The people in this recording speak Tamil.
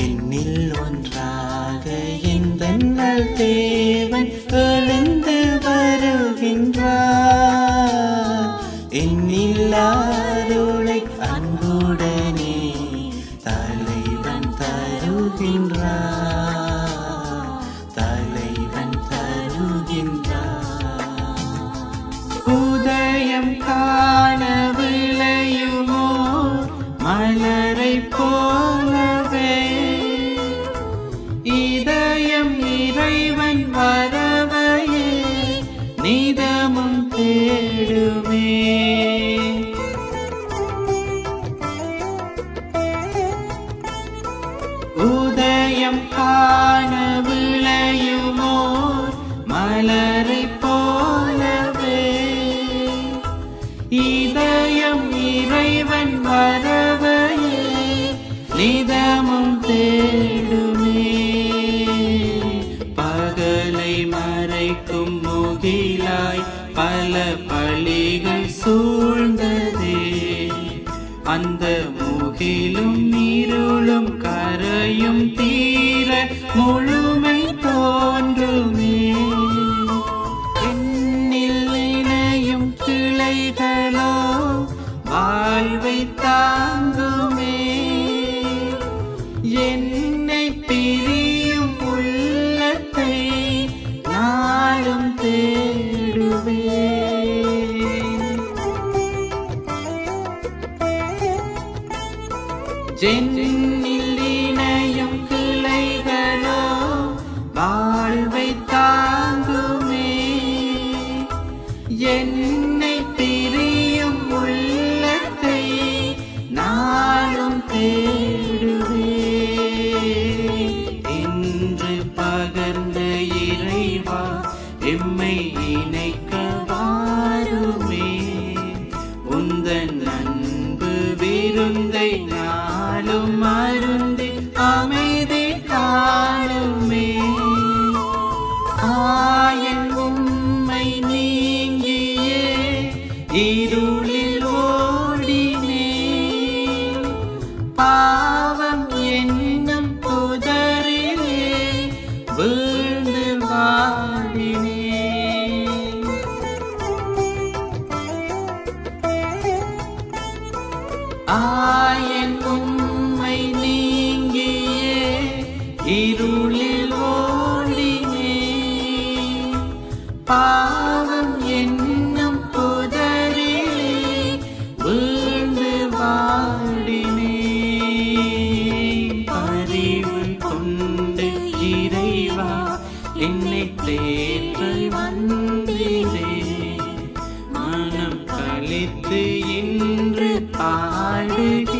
என்னில் ஒன்றாக எந்தன் தேவன் எழுந்து வருகின்றார். என்னில் அருளை அன்புடனே தலைவன் தருகின்றார். தலைவன் தருகின்றார். உதயம் காண விளையுமோ மலரை போலவே இதயம் இறைவன் வரவையே நிதமும் தேடுமே. உதயம் காண விளையுமோ மலரை போலவே இதயம் இறைவன் வரவையே நிதமும் தேடுமே. பகலை மறைக்கும் முகிலாய் பல பழிகள் சூழ்ந்ததே. அந்த முகிலும் இருளும் கரையும் தீர முழுமை தோன்றுமே. என்னில் இணையும் கிளைகளோ வாழ்வை தாங்குமே. என்னை பிரியும் உள்ளத்தை நாளும் தேடுவே. என்னில் இணையும் கிளைகளோ வாழ்வை தாங்குமே. என்னை பிரியும் உள்ளத்தை நாளும் தேடுவே. இன்று பகர்ந்த இறைவா எம்மை இணைக்க வாருமே. உந்தன் அன்பு விருந்தை நாளும் அருந்தி அமைதி காணுமே. ஆயன் உம்மை நீங்கியே இருளில் ஓடினே. பாவம் என்னும் புதரிலே வீழ்ந்து வாடினே. ஆயன் உம்மை நீங்கியே இருளில் ஓடினே. பாவம் என்னும் புதரிலே வீழ்ந்து வாடினே. பரிவு கொண்டு இறைவா என்னை தேற்ற வந்தீரே. மனம் கழித்து இன்று பாடுகிறேன்.